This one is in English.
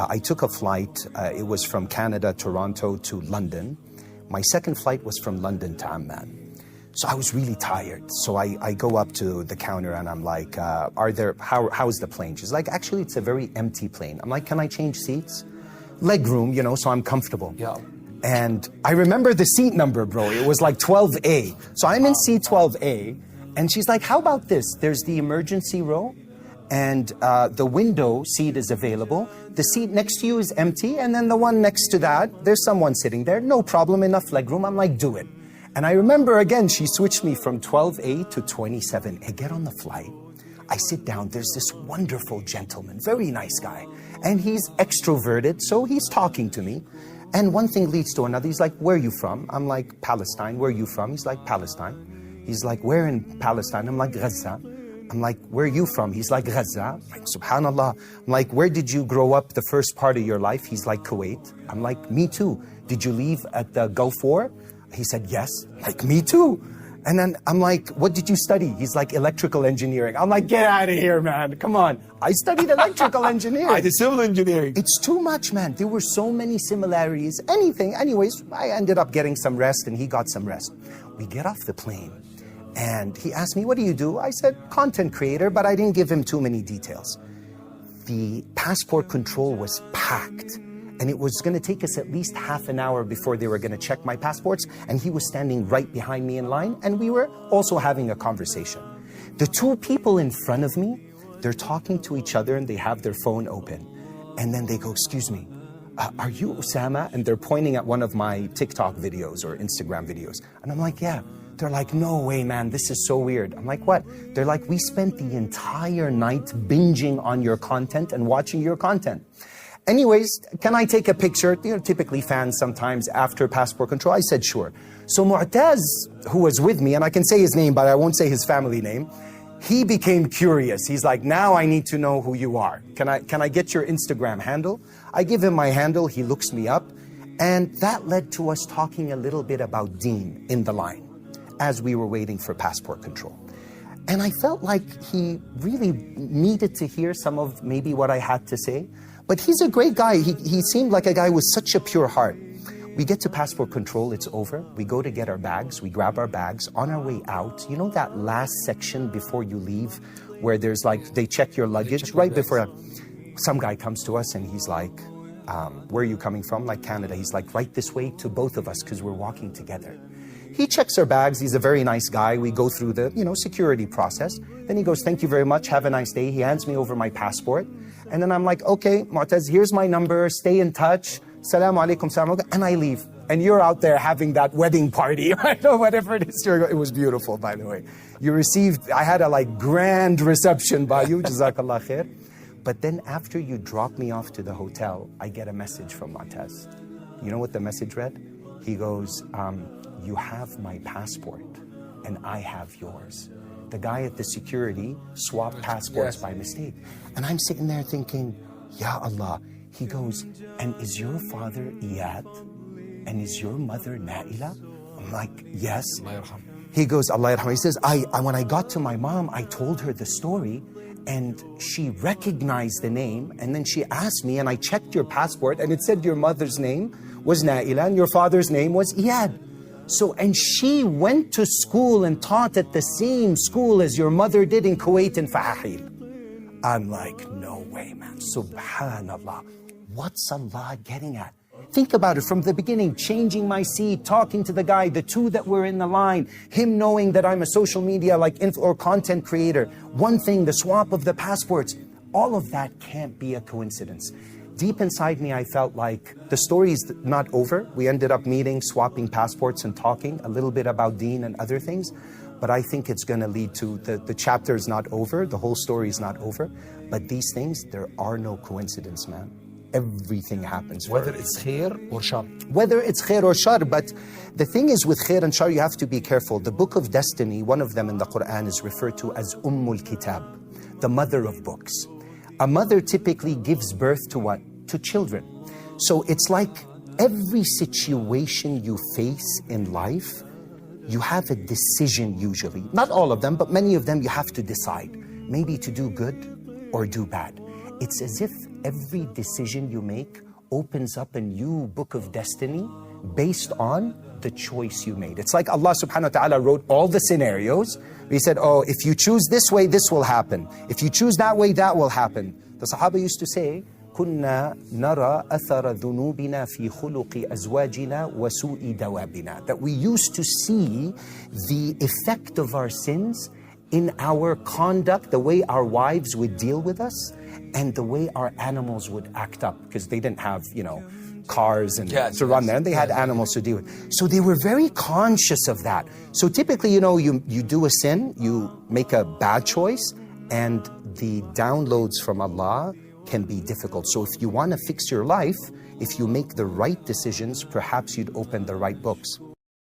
I took a flight. It was from Canada, Toronto to London. My second flight was from London to Amman. So I was really tired. So I go up to the counter and I'm like, how's the plane? She's like, actually, it's a very empty plane. I'm like, can I change seats? Leg room, you know, so I'm comfortable. Yeah. And I remember the seat number, bro. It was like 12A. So I'm in seat 12A. And she's like, how about this? There's the emergency row. And the window seat is available. The seat next to you is empty. And then the one next to that, there's someone sitting there. No problem, enough leg room. I'm like, do it. And I remember, again, she switched me from 12A to 27. I get on the flight. I sit down. There's this wonderful gentleman, very nice guy. And he's extroverted, so he's talking to me. And one thing leads to another. He's like, where are you from? I'm like, Palestine. Where are you from? He's like, Palestine. He's like, where in Palestine? I'm like, Gaza. I'm like, where are you from? He's like, Gaza. I'm like, subhanallah. I'm like, where did you grow up the first part of your life? He's like, Kuwait. I'm like, me too. Did you leave at the Gulf War? He said, yes. Like, me too. And then I'm like, what did you study? He's like, electrical engineering. I'm like, get out of here, man. Come on. I studied electrical engineering. I did civil engineering. It's too much, man. There were so many similarities. Anyways, I ended up getting some rest and he got some rest. We get off the plane and he asked me, what do you do? I said, content creator, but I didn't give him too many details. The passport control was packed. And it was going to take us at least half an hour before they were going to check my passports. And he was standing right behind me in line. And we were also having a conversation. The two people in front of me, they're talking to each other and they have their phone open. And then they go, excuse me, are you Osama? And they're pointing at one of my TikTok videos or Instagram videos. And I'm like, yeah. They're like, no way, man, this is so weird. I'm like, what? They're like, we spent the entire night binging on your content and watching your content. Anyways, can I take a picture? You know, typically fans sometimes after passport control. I said, sure. So Mu'taz, who was with me, and I can say his name, but I won't say his family name, he became curious. He's like, now I need to know who you are. Can I get your Instagram handle? I give him my handle. He looks me up. And that led to us talking a little bit about Deen in the line as we were waiting for passport control. And I felt like he really needed to hear some of maybe what I had to say. But he's a great guy. He seemed like a guy with such a pure heart. We get to passport control, it's over. We go to get our bags, we grab our bags. On our way out, you know that last section before you leave where there's like, they check your luggage right before, some guy comes to us and he's like, where are you coming from? Like Canada. He's like, right this way to both of us because we're walking together. He checks our bags. He's a very nice guy. We go through the, security process. Then he goes, thank you very much. Have a nice day. He hands me over my passport. And then I'm like, okay, Mu'taz, here's my number. Stay in touch. Salaam alaikum, salam alaikum. And I leave. And you're out there having that wedding party, right? Or whatever it is. It was beautiful, by the way. I had a grand reception by you. Jazakallah khair. But then after you drop me off to the hotel, I get a message from Mu'taz. You know what the message read? He goes, you have my passport and I have yours. The guy at the security swapped passports by mistake. And I'm sitting there thinking, Ya Allah. He goes, and is your father Iyad? And is your mother Naila? I'm like, yes. He goes, Allah yarham. He says, when I got to my mom, I told her the story and she recognized the name. And then she asked me and I checked your passport and it said your mother's name was Naila and your father's name was Iyad. So, and she went to school and taught at the same school as your mother did in Kuwait and Fahil. I'm like, no way, man. Subhanallah. What's Allah getting at? Think about it from the beginning, changing my seat, talking to the guy, the two that were in the line, him knowing that I'm a social media or content creator. One thing, the swap of the passports, all of that can't be a coincidence. Deep inside me, I felt like the story is not over. We ended up meeting, swapping passports and talking a little bit about Deen and other things. But I think it's going to lead to, the chapter is not over, the whole story is not over. But these things, there are no coincidence, man. Everything happens. Whether it's khair or shar. Whether it's khair or shar. But the thing is with khair and shar, you have to be careful. The book of destiny, one of them in the Quran is referred to as Ummul Kitab, the mother of books. A mother typically gives birth to what? To children. So it's like every situation you face in life, you have a decision usually. Not all of them, but many of them you have to decide. Maybe to do good or do bad. It's as if every decision you make opens up a new book of destiny based on the choice you made. It's like Allah subhanahu wa ta'ala wrote all the scenarios. He said, oh, if you choose this way, this will happen. If you choose that way, that will happen. The Sahaba used to say, كنا نرى أثر ذنوبنا في خلق أزواجنا وسوء دوابنا. That we used to see the effect of our sins in our conduct, the way our wives would deal with us, and the way our animals would act up, because they didn't have, cars and to run there, and they had animals to deal with. So they were very conscious of that. So typically, you do a sin, you make a bad choice, and the downloads from Allah can be difficult. So if you want to fix your life, if you make the right decisions, perhaps you'd open the right books.